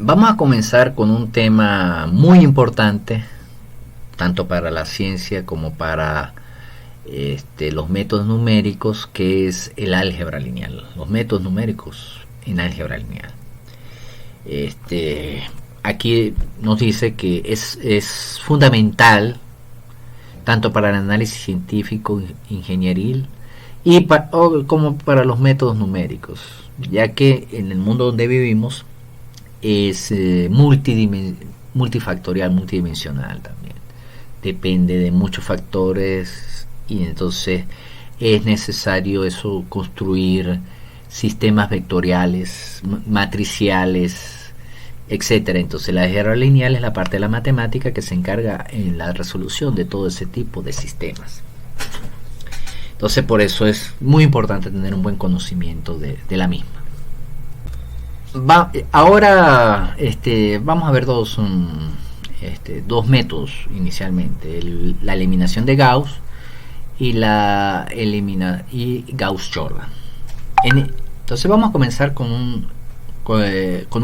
Vamos a comenzar con un tema muy importante, tanto para la ciencia como para los métodos numéricos, que es el álgebra lineal. Los métodos numéricos en álgebra lineal. Aquí nos dice que es fundamental tanto para el análisis científico, ingenieril, como para los métodos numéricos, ya que en el mundo donde vivimos es multifactorial, multidimensional también. Depende de muchos factores y entonces es necesario eso, construir sistemas vectoriales, matriciales, etcétera. Entonces la álgebra lineal es la parte de la matemática que se encarga en la resolución de todo ese tipo de sistemas. Entonces por eso es muy importante tener un buen conocimiento de la misma. Ahora vamos a ver dos métodos inicialmente, la eliminación de Gauss y Gauss-Jordan. Entonces vamos a comenzar con un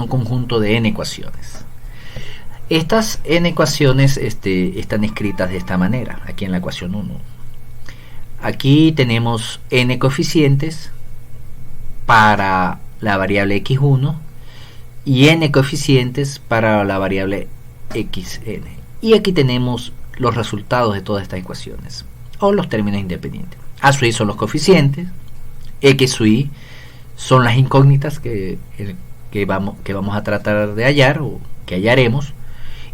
conjunto de n ecuaciones. Estas n ecuaciones están escritas de esta manera, aquí en la ecuación 1. Aquí tenemos n coeficientes para la variable x1 y n coeficientes para la variable xn. Y aquí tenemos los resultados de todas estas ecuaciones, o los términos independientes. A sub i son los coeficientes, x sub i son las incógnitas que vamos a tratar de hallar o que hallaremos,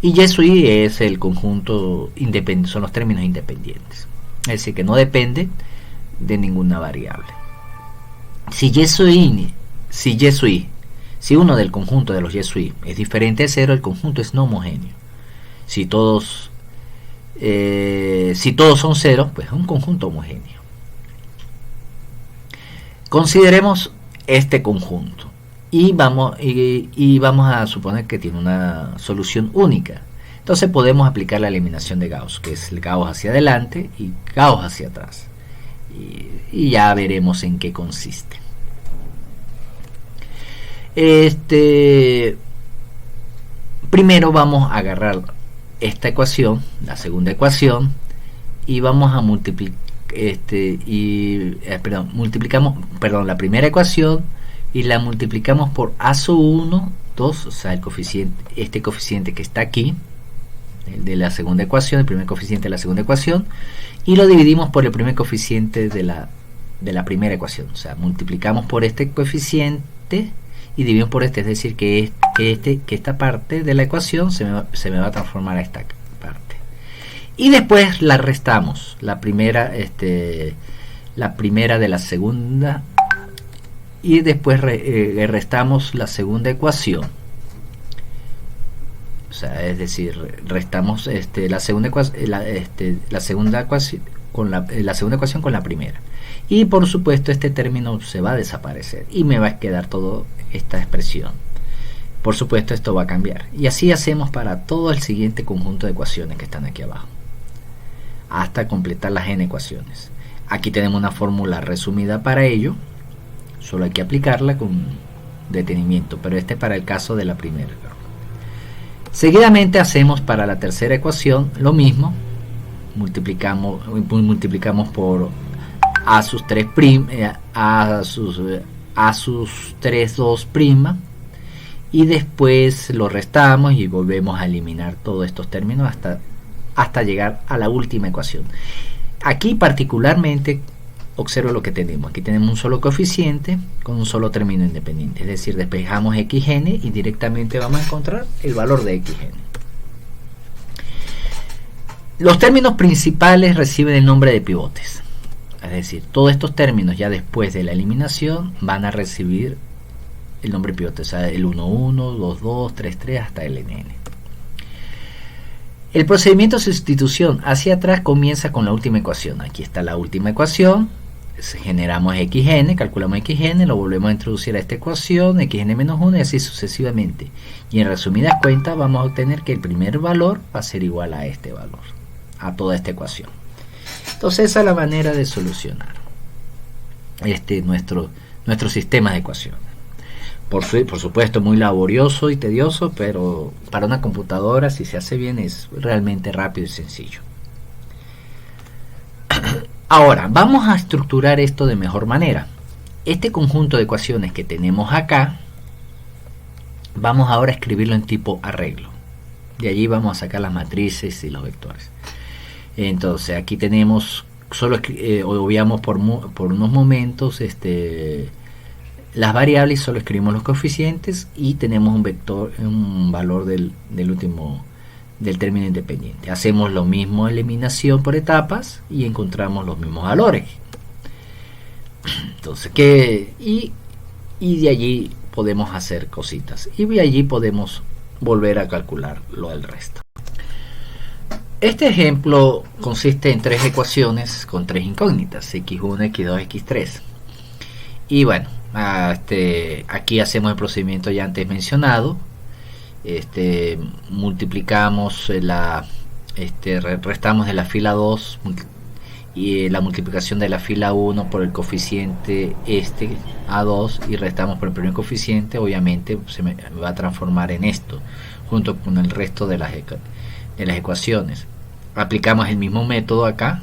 y y sub i es el conjunto independiente, son los términos independientes, es decir, que no depende de ninguna variable. Si uno del conjunto de los y sub i es diferente de 0, el conjunto es no homogéneo. Si todos son 0, pues es un conjunto homogéneo. Consideremos este conjunto y vamos a suponer que tiene una solución única. Entonces podemos aplicar la eliminación de Gauss, que es el Gauss hacia adelante y Gauss hacia atrás, y ya veremos en qué consiste. Primero vamos a agarrar esta ecuación, la segunda ecuación, y vamos a multiplicamos la primera ecuación y la multiplicamos por a sub 1, 2, o sea, el coeficiente que está aquí, el de la segunda ecuación, el primer coeficiente de la segunda ecuación, y lo dividimos por el primer coeficiente de la primera ecuación. O sea, multiplicamos por este coeficiente y dividimos por este, es decir, que esta parte de la ecuación se me va a transformar a esta parte. Y después la restamos, la primera de la segunda, y después restamos la segunda ecuación. O sea, es decir, restamos la segunda ecuación con la primera. Y por supuesto este término se va a desaparecer y me va a quedar toda esta expresión. Por supuesto esto va a cambiar. Y así hacemos para todo el siguiente conjunto de ecuaciones que están aquí abajo, hasta completar las n ecuaciones. Aquí tenemos una fórmula resumida para ello. Solo hay que aplicarla con detenimiento, pero este es para el caso de la primera. Seguidamente hacemos para la tercera ecuación lo mismo. Multiplicamos por a sus 3 2' y después lo restamos y volvemos a eliminar todos estos términos hasta llegar a la última ecuación. Aquí particularmente observo lo que tenemos. Aquí tenemos un solo coeficiente con un solo término independiente, es decir, despejamos xn y directamente vamos a encontrar el valor de xn. Los términos principales reciben el nombre de pivotes. Es decir, todos estos términos ya después de la eliminación van a recibir el nombre pivote, o sea, el 1, 1, 2, 2, 3, 3 hasta el nn. El procedimiento de sustitución hacia atrás comienza con la última ecuación. Aquí está la última ecuación, generamos xn, calculamos xn, lo volvemos a introducir a esta ecuación, xn menos 1 y así sucesivamente. Y en resumidas cuentas vamos a obtener que el primer valor va a ser igual a este valor, a toda esta ecuación. Entonces esa es la manera de solucionar nuestro sistema de ecuaciones. Por supuesto, muy laborioso y tedioso, pero para una computadora, si se hace bien, es realmente rápido y sencillo. Ahora, vamos a estructurar esto de mejor manera. Este conjunto de ecuaciones que tenemos acá, vamos ahora a escribirlo en tipo arreglo. De allí vamos a sacar las matrices y los vectores. Entonces, aquí tenemos, solo obviamos por unos momentos las variables, solo escribimos los coeficientes y tenemos un vector, un valor del último, del término independiente. Hacemos lo mismo, eliminación por etapas, y encontramos los mismos valores. Entonces, y de allí podemos hacer cositas, y de allí podemos volver a calcular lo del resto. Este ejemplo consiste en tres ecuaciones con tres incógnitas, x1, x2, x3. Y bueno, aquí hacemos el procedimiento ya antes mencionado. Multiplicamos restamos de la fila 2 y la multiplicación de la fila 1 por el coeficiente A2, y restamos por el primer coeficiente. Obviamente se me va a transformar en esto junto con el resto de las ecuaciones. Aplicamos el mismo método acá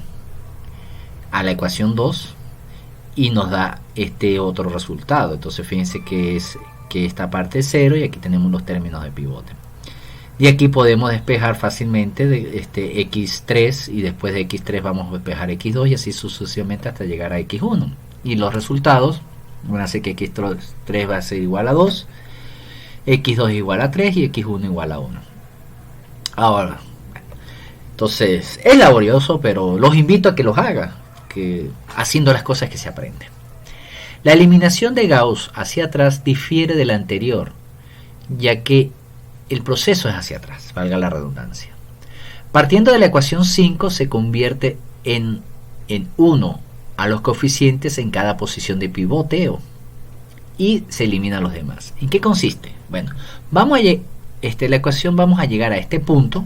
a la ecuación 2 y nos da este otro resultado. Entonces fíjense que esta parte es 0 y aquí tenemos los términos de pivote. Y aquí podemos despejar fácilmente de x3, y después de x3 vamos a despejar x2 y así sucesivamente hasta llegar a x1. Y los resultados van a ser que x3 va a ser igual a 2, x2 igual a 3 y x1 igual a 1. Ahora, entonces es laborioso, pero los invito a que los hagan, que haciendo las cosas que se aprende. La eliminación de Gauss hacia atrás difiere de la anterior, ya que el proceso es hacia atrás, valga la redundancia. Partiendo de la ecuación 5 se convierte en 1 a los coeficientes en cada posición de pivoteo y se eliminan los demás. ¿En qué consiste? Bueno, la ecuación vamos a llegar a este punto,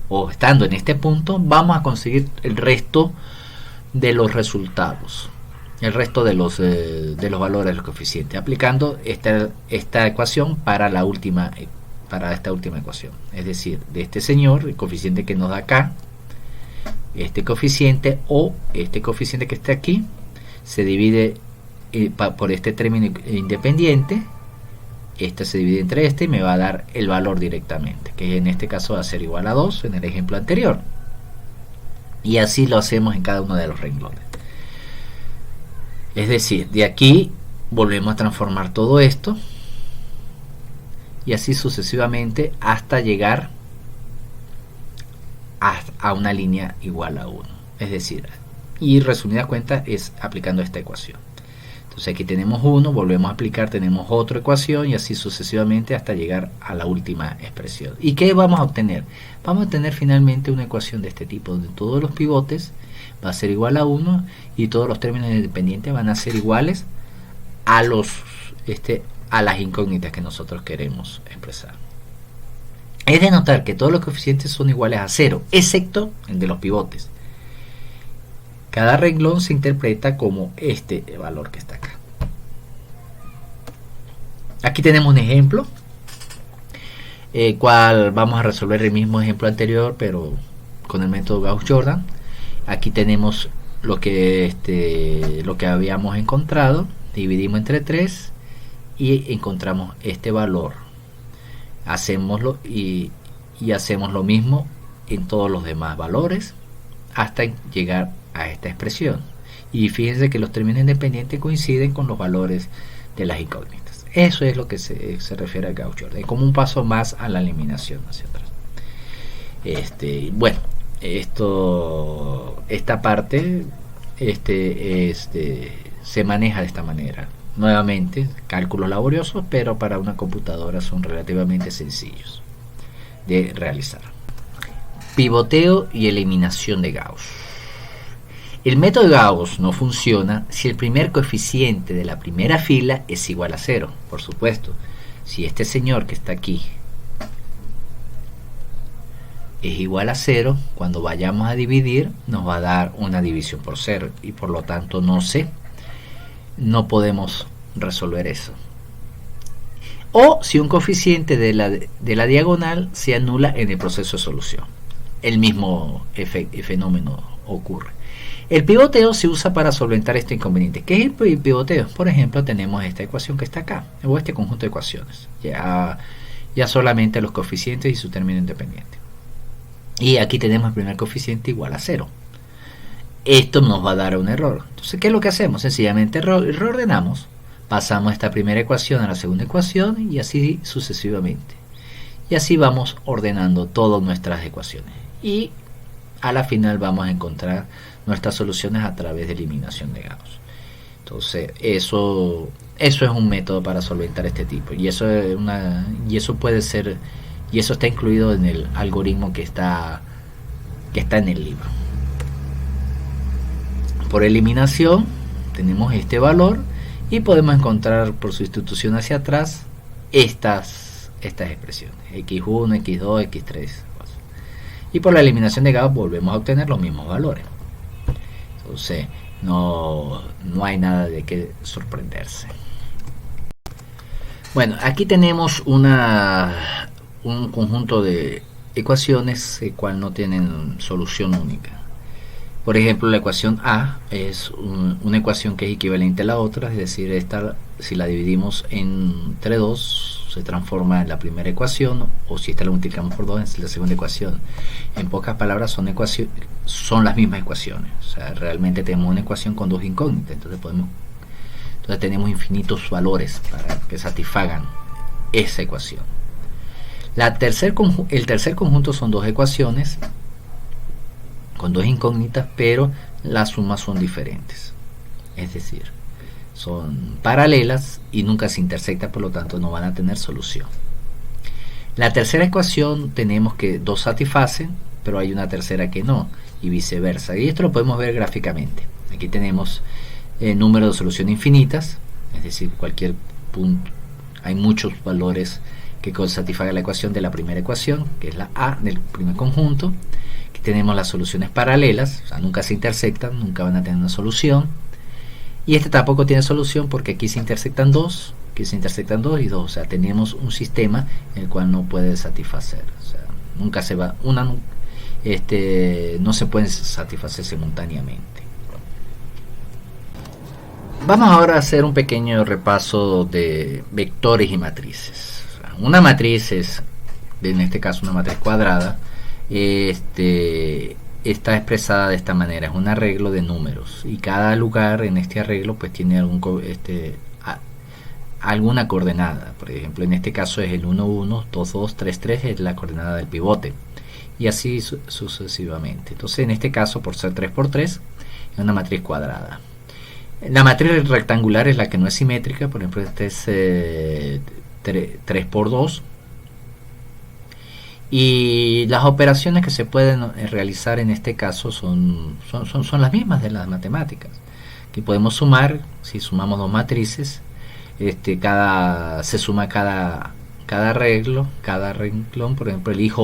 o estando en este punto vamos a conseguir el resto de los resultados, el resto de los valores de los coeficientes, aplicando esta ecuación para esta última ecuación. Es decir, de este señor, el coeficiente que nos da acá, este coeficiente o este coeficiente que está aquí, se divide por este término independiente. Este se divide entre y me va a dar el valor directamente, que en este caso va a ser igual a 2 en el ejemplo anterior. Y así lo hacemos en cada uno de los renglones. Es decir, de aquí volvemos a transformar todo esto y así sucesivamente hasta llegar a una línea igual a 1. Es decir, y resumida cuenta es aplicando esta ecuación. Entonces aquí tenemos 1, volvemos a aplicar, tenemos otra ecuación y así sucesivamente hasta llegar a la última expresión. ¿Y qué vamos a obtener? Vamos a obtener finalmente una ecuación de este tipo, donde todos los pivotes va a ser igual a 1 y todos los términos independientes van a ser iguales a las incógnitas que nosotros queremos expresar. Es de notar que todos los coeficientes son iguales a 0, excepto el de los pivotes. Cada renglón se interpreta como este valor que está acá. Aquí tenemos un ejemplo, cual vamos a resolver el mismo ejemplo anterior, pero con el método Gauss-Jordan. Aquí tenemos lo que habíamos encontrado, dividimos entre 3 y encontramos este valor. Hacemoslo y hacemos lo mismo en todos los demás valores hasta llegar a esta expresión. Y fíjense que los términos independientes coinciden con los valores de las incógnitas. Eso es lo que se refiere a Gauss-Jordan, como un paso más a la eliminación hacia atrás. Bueno, esta parte se maneja de esta manera. Nuevamente, cálculos laboriosos, pero para una computadora son relativamente sencillos de realizar. Pivoteo y eliminación de Gauss. El método de Gauss no funciona si el primer coeficiente de la primera fila es igual a 0, por supuesto. Si este señor que está aquí es igual a 0, cuando vayamos a dividir nos va a dar una división por 0 y por lo tanto no podemos resolver eso. o si un coeficiente de la diagonal se anula en el proceso de solución. El mismo fenómeno ocurre. El pivoteo se usa para solventar este inconveniente. ¿Qué es el pivoteo? Por ejemplo, tenemos esta ecuación que está acá, o este conjunto de ecuaciones. Ya solamente los coeficientes y su término independiente. Y aquí tenemos el primer coeficiente igual a 0. Esto nos va a dar un error. Entonces, ¿qué es lo que hacemos? Sencillamente reordenamos. Pasamos esta primera ecuación a la segunda ecuación y así sucesivamente. Y así vamos ordenando todas nuestras ecuaciones. Y a la final vamos a encontrar nuestras soluciones a través de eliminación de Gauss. Entonces, eso es un método para solventar este tipo. Y eso puede ser, y eso está incluido en el algoritmo que está en el libro. Por eliminación tenemos este valor y podemos encontrar por sustitución hacia atrás estas expresiones, x1, x2, x3. Y por la eliminación de Gauss volvemos a obtener los mismos valores. Entonces no hay nada de qué sorprenderse. Bueno, aquí tenemos un conjunto de ecuaciones el cual no tienen solución única. Por ejemplo, la ecuación A es una ecuación que es equivalente a la otra, es decir, esta, si la dividimos entre 2 se transforma en la primera ecuación, o si esta la multiplicamos por 2 es la segunda ecuación. En pocas palabras son las mismas ecuaciones. O sea, realmente tenemos una ecuación con dos incógnitas, entonces tenemos infinitos valores para que satisfagan esa ecuación. El tercer conjunto son dos ecuaciones con dos incógnitas, pero las sumas son diferentes, es decir, son paralelas y nunca se intersectan, por lo tanto no van a tener solución. La tercera ecuación tenemos que dos satisfacen, pero hay una tercera que no, y viceversa, y esto lo podemos ver gráficamente. Aquí tenemos el número de soluciones infinitas, es decir, cualquier punto, hay muchos valores que satisfagan la ecuación de la primera ecuación, que es la A del primer conjunto. Tenemos las soluciones paralelas, o sea, nunca se intersectan, nunca van a tener una solución. Y este tampoco tiene solución porque aquí se intersectan dos y dos, o sea, tenemos un sistema en el cual no puede satisfacer. O sea, nunca se va, no se pueden satisfacer simultáneamente. Vamos ahora a hacer un pequeño repaso de vectores y matrices. O sea, una matriz es, en este caso, una matriz cuadrada. Está expresada de esta manera, es un arreglo de números y cada lugar en este arreglo pues tiene alguna coordenada. Por ejemplo, en este caso es el 1 1, 2 2, 3 3 es la coordenada del pivote y así sucesivamente. Entonces en este caso, por ser 3 por 3 es una matriz cuadrada. La matriz rectangular es la que no es simétrica, por ejemplo este es 3 por 2. Y las operaciones que se pueden realizar en este caso son las mismas de las matemáticas. Aquí podemos sumar, si sumamos dos matrices, se suma cada arreglo, cada renglón. Por ejemplo, el IJ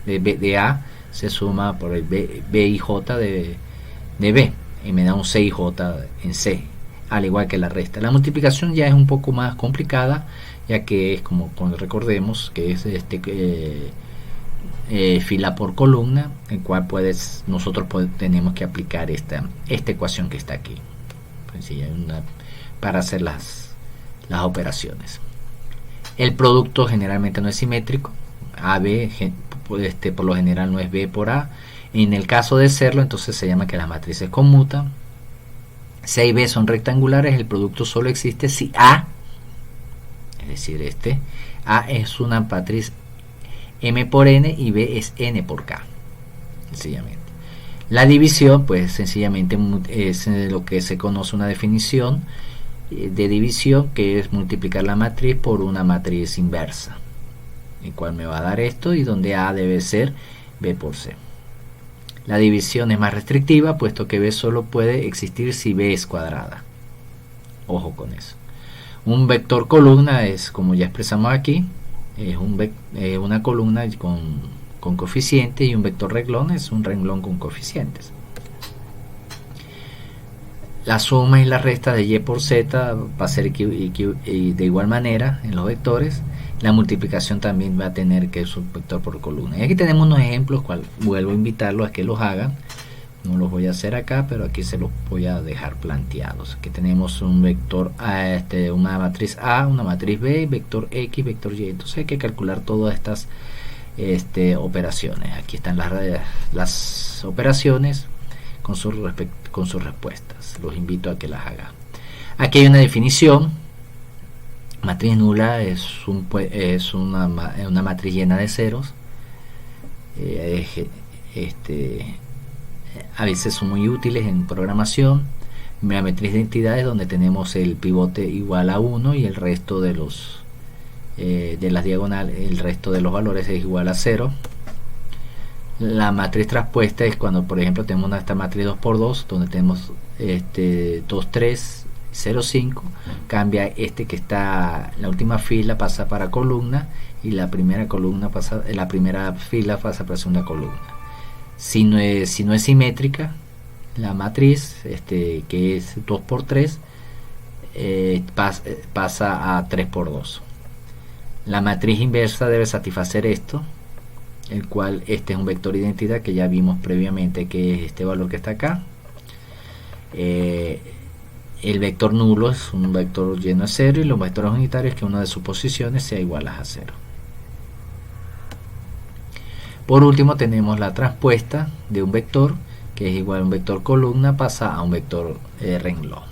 de A se suma por el BIJ de B y me da un CIJ en C, al igual que la resta. La multiplicación ya es un poco más complicada, ya que es como recordemos que es fila por columna, en cual nosotros tenemos que aplicar esta ecuación que está aquí, para hacer las operaciones. El producto generalmente no es simétrico, AB por lo general no es B por A. En el caso de serlo, entonces se llama que las matrices conmutan. C y B son rectangulares, el producto solo existe si A, es decir, A es una matriz M por N y B es N por K, sencillamente. La división, pues sencillamente es lo que se conoce una definición de división, que es multiplicar la matriz por una matriz inversa, el cual me va a dar esto, y donde A debe ser B por C. La división es más restrictiva, puesto que B solo puede existir si B es cuadrada. Ojo con eso. Un vector columna es, como ya expresamos aquí, es una columna con coeficientes, y un vector renglón es un renglón con coeficientes. La suma y la resta de y por z va a ser de igual manera en los vectores, la multiplicación también va a tener que es un vector por columna. Y aquí tenemos unos ejemplos, cual vuelvo a invitarlos a que los hagan. No los voy a hacer acá, pero aquí se los voy a dejar planteados. Aquí tenemos un vector A, una matriz A, una matriz B, vector X, vector Y. Entonces hay que calcular todas estas operaciones. Aquí están las operaciones con sus respuestas. Los invito a que las hagan. Aquí hay una definición. Matriz nula es una matriz llena de ceros. A veces son muy útiles en programación. La matriz de entidades, donde tenemos el pivote igual a 1 y el resto de los de las diagonales, el resto de los valores es igual a 0. La matriz traspuesta es cuando, por ejemplo, tenemos esta matriz 2×2, donde tenemos 2, 3, 0, 5. Cambia que está en la última fila, pasa para columna, y la primera fila pasa para segunda columna. Si no es simétrica la matriz, que es 2×3, pasa a 3×2. La matriz inversa debe satisfacer esto, el cual es un vector de identidad que ya vimos previamente, que es este valor que está acá. El vector nulo es un vector lleno de 0, y los vectores unitarios que una de sus posiciones sea igual a 0. Por último tenemos la transpuesta de un vector, que es igual a un vector columna, pasa a un vector renglón.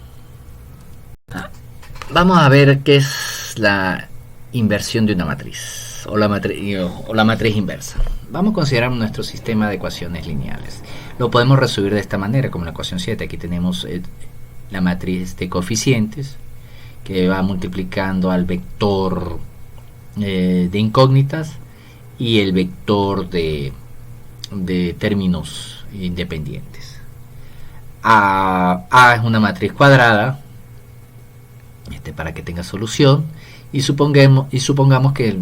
Vamos a ver qué es la inversión de una matriz, o la matriz inversa. Vamos a considerar nuestro sistema de ecuaciones lineales. Lo podemos resolver de esta manera, como la ecuación 7. Aquí tenemos la matriz de coeficientes, que va multiplicando al vector de incógnitas y el vector de términos independientes. A es una matriz cuadrada, para que tenga solución, y supongamos que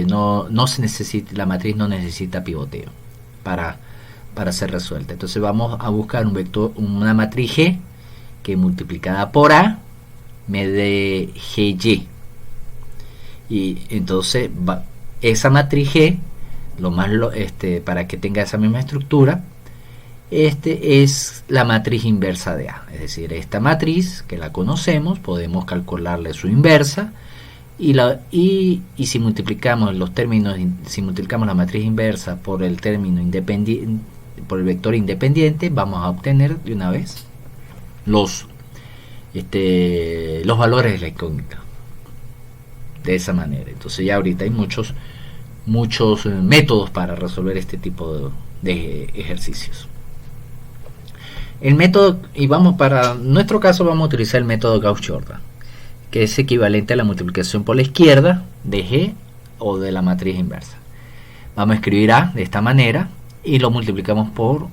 no se necesita, la matriz no necesita pivoteo para ser resuelta. Entonces vamos a buscar una matriz G, que multiplicada por A me dé GY, y entonces esa matriz G, para que tenga esa misma estructura, es la matriz inversa de A. Es decir, esta matriz, que la conocemos, podemos calcularle su inversa, y si multiplicamos los términos, si multiplicamos la matriz inversa por el término independiente, por el vector independiente, vamos a obtener de una vez los valores de la incógnita. De esa manera. Entonces ya ahorita hay muchos métodos para resolver este tipo de ejercicios. El método, y para nuestro caso vamos a utilizar el método Gauss-Jordan, que es equivalente a la multiplicación por la izquierda de G o de la matriz inversa. Vamos a escribir A de esta manera y lo multiplicamos por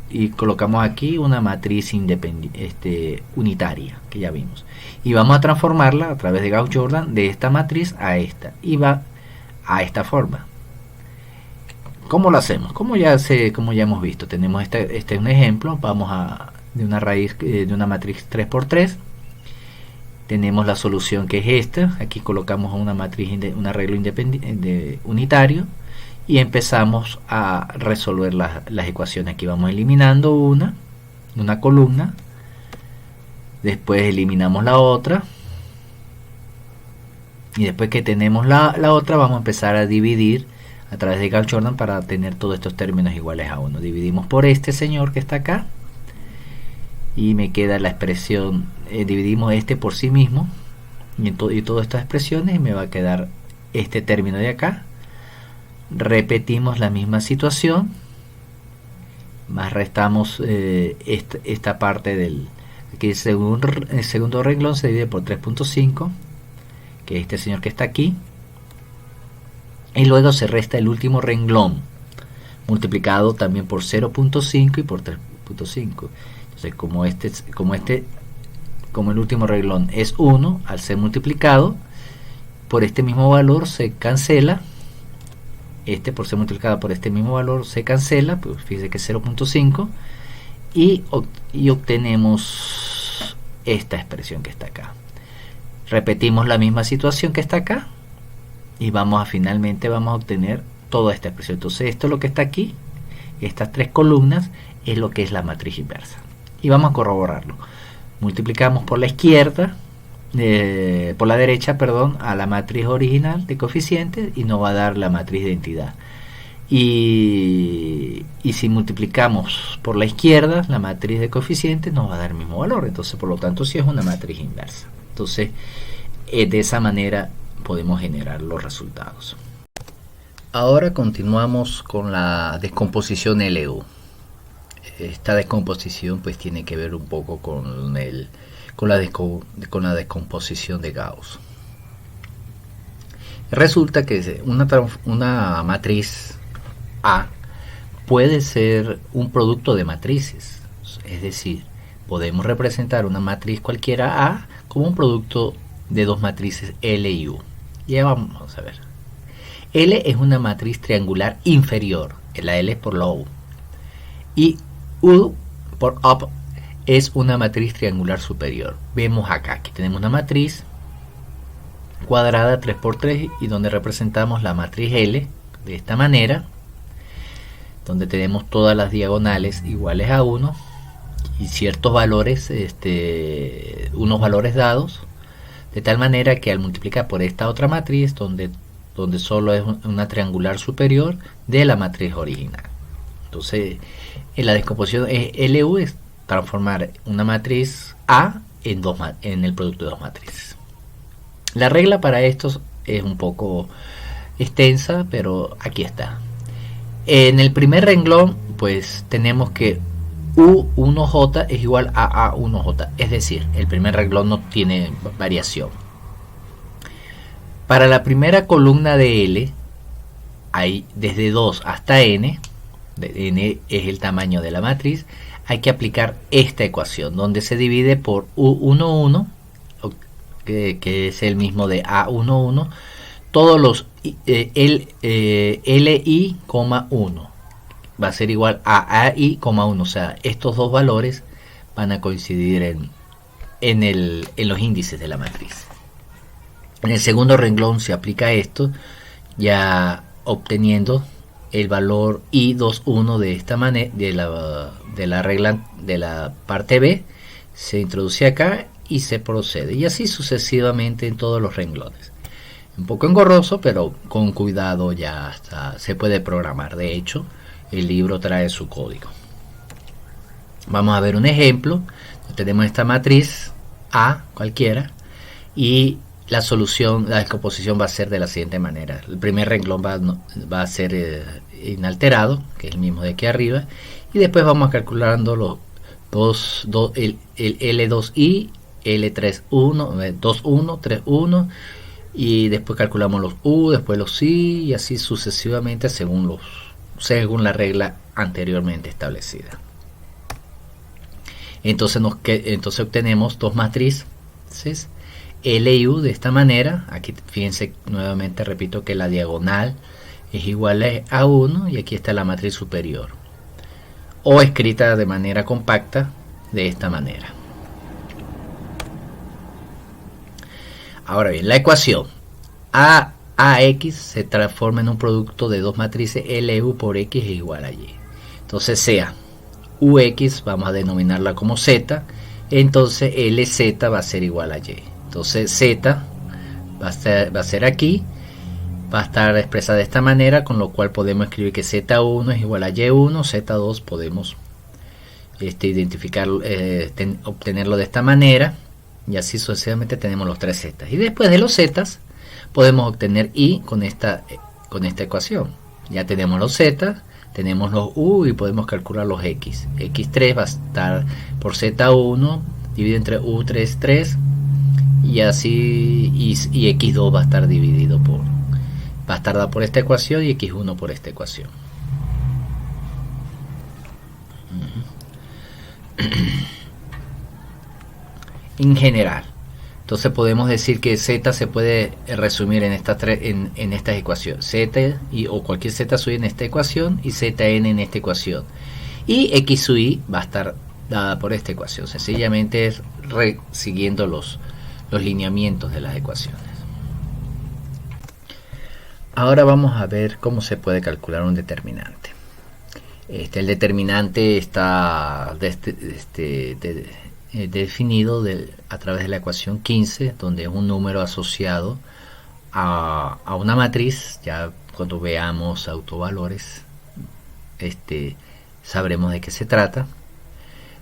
y colocamos aquí una matriz unitaria, que ya vimos, y vamos a transformarla a través de Gauss-Jordan de esta matriz a esta, y va a esta forma. ¿Cómo lo hacemos? Como ya hemos visto, tenemos este es un ejemplo. Vamos de una raíz de una matriz 3×3. Tenemos la solución, que es esta. Aquí colocamos una matriz, un arreglo independiente unitario, y empezamos a resolver las ecuaciones. Aquí vamos eliminando una columna, después eliminamos la otra, y después que tenemos la otra, vamos a empezar a dividir a través de Gauss-Jordan para tener todos estos términos iguales a 1. Dividimos por este señor que está acá, y me queda la expresión, dividimos por sí mismo, y todas estas expresiones, y me va a quedar este término de acá. Repetimos la misma situación, más restamos esta parte del, aquí el segundo renglón se divide por 3.5, que es este señor que está aquí, y luego se resta el último renglón, multiplicado también por 0.5 y por 3.5. Entonces, como el último renglón es 1, al ser multiplicado por este mismo valor se cancela. Por ser multiplicado por este mismo valor se cancela, pues fíjense que es 0.5, y obtenemos esta expresión que está acá. Repetimos la misma situación que está acá, y finalmente vamos a obtener toda esta expresión. Entonces esto es lo que está aquí, estas tres columnas es lo que es la matriz inversa. Y vamos a corroborarlo. Multiplicamos por la izquierda, por la derecha, perdón, a la matriz original de coeficientes y nos va a dar la matriz de identidad. Y si multiplicamos por la izquierda la matriz de coeficientes nos va a dar el mismo valor. Entonces, por lo tanto, sí es una matriz inversa. Entonces, de esa manera podemos generar los resultados. Ahora continuamos con la descomposición LU. Esta descomposición pues tiene que ver un poco con la descomposición de Gauss. Resulta que una matriz A puede ser un producto de matrices, es decir, podemos representar una matriz cualquiera A como un producto de dos matrices L y U. Ya vamos a ver. L es una matriz triangular inferior, la L es por la U, y U por up es una matriz triangular superior. Vemos acá que tenemos una matriz cuadrada 3×3 y donde representamos la matriz L de esta manera, donde tenemos todas las diagonales iguales a 1 y ciertos valores, unos valores dados, de tal manera que al multiplicar por esta otra matriz donde solo es una triangular superior de la matriz original. Entonces en la descomposición LU es transformar una matriz A en el producto de dos matrices. La regla para esto es un poco extensa, pero aquí está. En el primer renglón pues tenemos que U1J es igual a A1J, es decir, el primer renglón no tiene variación. Para la primera columna de L, hay desde 2 hasta N, N es el tamaño de la matriz, hay que aplicar esta ecuación, donde se divide por U11, que es el mismo de A11, todos los LI, 1 va a ser igual a AI, 1, o sea, estos dos valores van a coincidir en los índices de la matriz. En el segundo renglón se aplica esto, ya obteniendo el valor I21 de esta manera, de la regla de la parte B, se introduce acá y se procede, y así sucesivamente en todos los renglones. Un poco engorroso, pero con cuidado ya se puede programar. De hecho, el libro trae su código. Vamos a ver un ejemplo. Tenemos esta matriz A cualquiera y la solución, la descomposición va a ser de la siguiente manera. El primer renglón va a ser inalterado, que es el mismo de aquí arriba, y después vamos calculando el L2I, L31, 21, 31, y después calculamos los U, después los I, y así sucesivamente según la regla anteriormente establecida. Entonces obtenemos dos matrices L y U de esta manera. Aquí fíjense nuevamente, repito que la diagonal es igual a 1 y aquí está la matriz superior, o escrita de manera compacta de esta manera. Ahora bien, la ecuación AX se transforma en un producto de dos matrices LU por X es igual a Y. Entonces sea UX, vamos a denominarla como Z, entonces LZ va a ser igual a Y. Entonces Z va a ser aquí, va a estar expresada de esta manera, con lo cual podemos escribir que Z1 es igual a Y1, Z2 podemos identificar, obtenerlo de esta manera, y así sucesivamente tenemos los tres Z. Y después de los Z podemos obtener I con esta ecuación. Ya tenemos los Z, tenemos los U y podemos calcular los X. X3 va a estar por Z1 dividido entre U3, 3, y así, y X2 va a estar dividido va a estar dado por esta ecuación, y X1 por esta ecuación. En general, entonces podemos decir que Z se puede resumir en estas ecuaciones, Z o cualquier Z sub i en esta ecuación y Zn en esta ecuación, y X sub i va a estar dada por esta ecuación. Sencillamente es siguiendo los lineamientos de las ecuaciones. Ahora vamos a ver cómo se puede calcular un determinante. El determinante está definido a través de la ecuación 15, donde es un número asociado a una matriz. Ya cuando veamos autovalores, sabremos de qué se trata,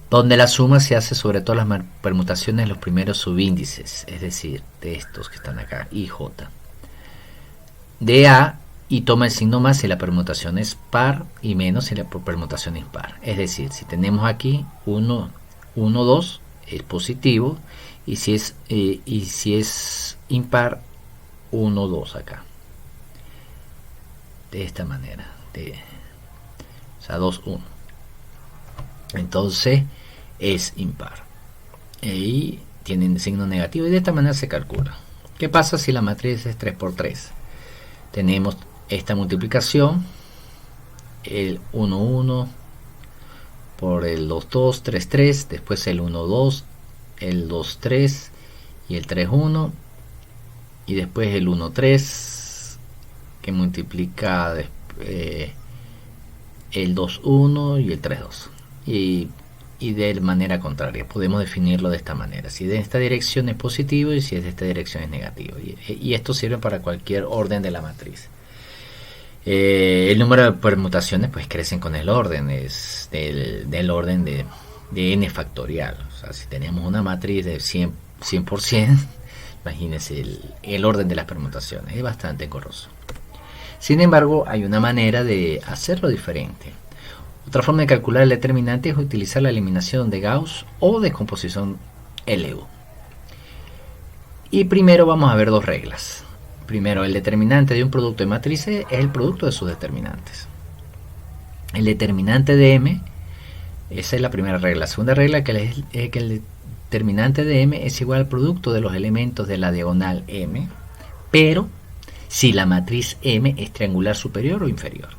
donde la suma se hace sobre todas las permutaciones de los primeros subíndices, es decir, de estos que están acá, I, J, de A, y toma el signo más si la permutación es par y menos si la permutación es impar. Es decir, si tenemos aquí 1, 1, 2, es positivo, y si es impar, 1, 2 acá. De esta manera, o sea, 2, 1. Entonces es impar. Y tienen signo negativo, y de esta manera se calcula. ¿Qué pasa si la matriz es 3 por 3? Tenemos esta multiplicación, el 1, 1 por el 2, 2, 3, 3, después el 1, 2, el 2, 3 y el 3, 1, y después el 1, 3 que multiplica el 2, 1 y el 3, 2, y de manera contraria podemos definirlo de esta manera: si de esta dirección es positivo y si es de esta dirección es negativo, y esto sirve para cualquier orden de la matriz. El número de permutaciones pues crecen con el orden, es del orden de n factorial. O sea, si tenemos una matriz de 100%, imagínense el orden de las permutaciones, es bastante engorroso. Sin embargo, hay una manera de hacerlo diferente. Otra forma de calcular el determinante es utilizar la eliminación de Gauss o descomposición LU. Y primero vamos a ver dos reglas. Primero, el determinante de un producto de matrices es el producto de sus determinantes. El determinante de M, esa es la primera regla. La segunda regla es que el determinante de M es igual al producto de los elementos de la diagonal M, pero si la matriz M es triangular superior o inferior.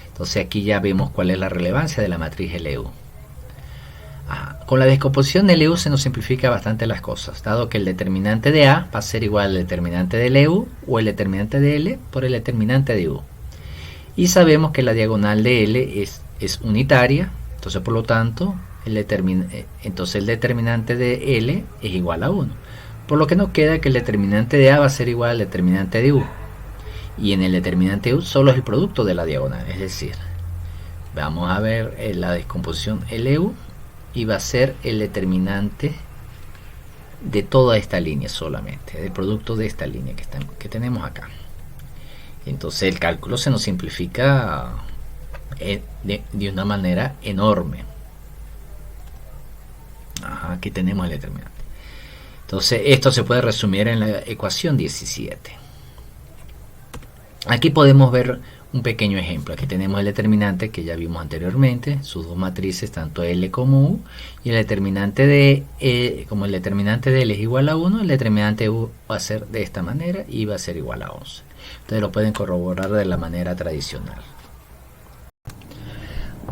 Entonces aquí ya vemos cuál es la relevancia de la matriz LU. Con la descomposición de LU se nos simplifica bastante las cosas, dado que el determinante de A va a ser igual al determinante de LU o el determinante de L por el determinante de U. Y sabemos que la diagonal de L es unitaria, entonces por lo tanto el determinante de L es igual a 1. Por lo que nos queda que el determinante de A va a ser igual al determinante de U. Y en el determinante de U solo es el producto de la diagonal, es decir, vamos a ver la descomposición LU, y va a ser el determinante de toda esta línea solamente, del producto de esta línea que tenemos acá. Entonces el cálculo se nos simplifica de una manera enorme. Aquí tenemos el determinante. Entonces esto se puede resumir en la ecuación 17. Aquí podemos ver un pequeño ejemplo. Aquí tenemos el determinante que ya vimos anteriormente, sus dos matrices, tanto L como U, y el determinante de como el determinante de L es igual a 1, el determinante de U va a ser de esta manera y va a ser igual a 11. Ustedes lo pueden corroborar de la manera tradicional.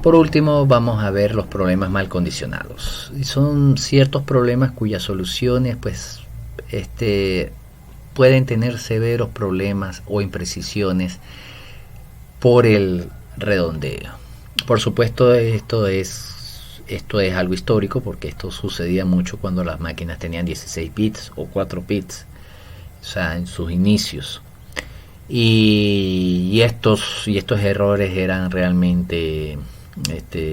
Por último, vamos a ver los problemas mal condicionados. Y son ciertos problemas cuyas soluciones pues pueden tener severos problemas o imprecisiones por el redondeo. Por supuesto, esto es algo histórico, porque esto sucedía mucho cuando las máquinas tenían 16 bits o 4 bits, o sea, en sus inicios. Y estos errores eran realmente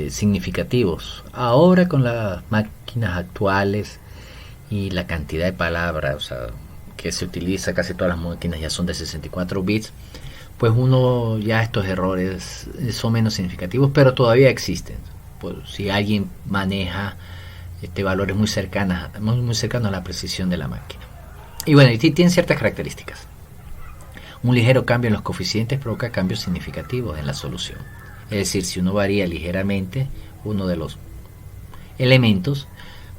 significativos. Ahora, con las máquinas actuales y la cantidad de palabras, o sea, que se utiliza, casi todas las máquinas ya son de 64 bits, pues uno ya estos errores son menos significativos, pero todavía existen. Pues si alguien maneja valores muy cercanos a la precisión de la máquina. Y bueno, y tienen ciertas características. Un ligero cambio en los coeficientes provoca cambios significativos en la solución. Es decir, si uno varía ligeramente uno de los elementos,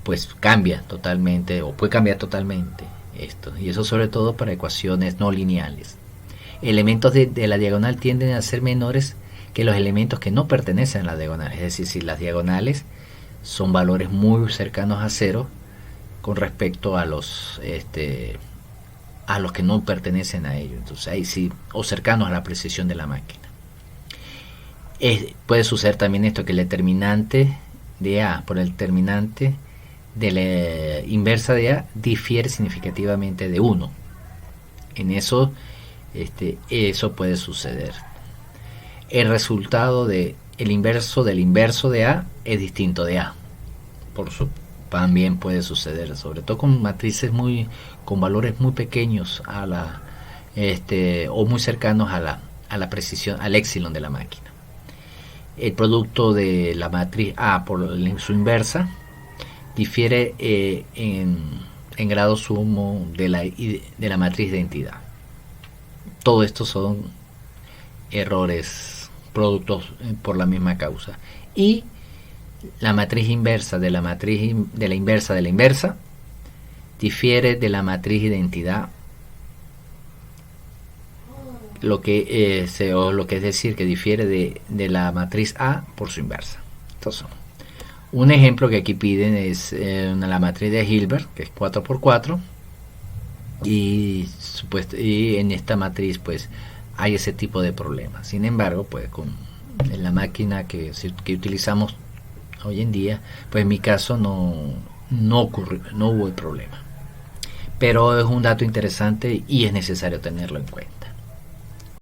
pues cambia totalmente, o puede cambiar totalmente esto. Y eso sobre todo para ecuaciones no lineales. Elementos de la diagonal tienden a ser menores que los elementos que no pertenecen a la diagonal. Es decir, si las diagonales son valores muy cercanos a cero con respecto a los a los que no pertenecen a ellos. Entonces ahí sí, o cercanos a la precisión de la máquina. Puede suceder también esto, que el determinante de A por el determinante de la inversa de A difiere significativamente de 1. En eso, eso puede suceder. El resultado de el inverso del inverso de A es distinto de A. También puede suceder, sobre todo con matrices con valores muy pequeños a la o muy cercanos a la precisión, al epsilon de la máquina. El producto de la matriz A por su inversa difiere en grado sumo de la matriz de identidad. Todo esto son errores, productos por la misma causa. Y la matriz inversa de la matriz de la inversa de la inversa difiere de la matriz de identidad, lo que es decir, que difiere de la matriz A por su inversa. Entonces, un ejemplo que aquí piden es la matriz de Hilbert, que es 4×4, y en esta matriz pues hay ese tipo de problemas. Sin embargo, pues en la máquina que utilizamos hoy en día, pues en mi caso no hubo el problema. Pero es un dato interesante y es necesario tenerlo en cuenta.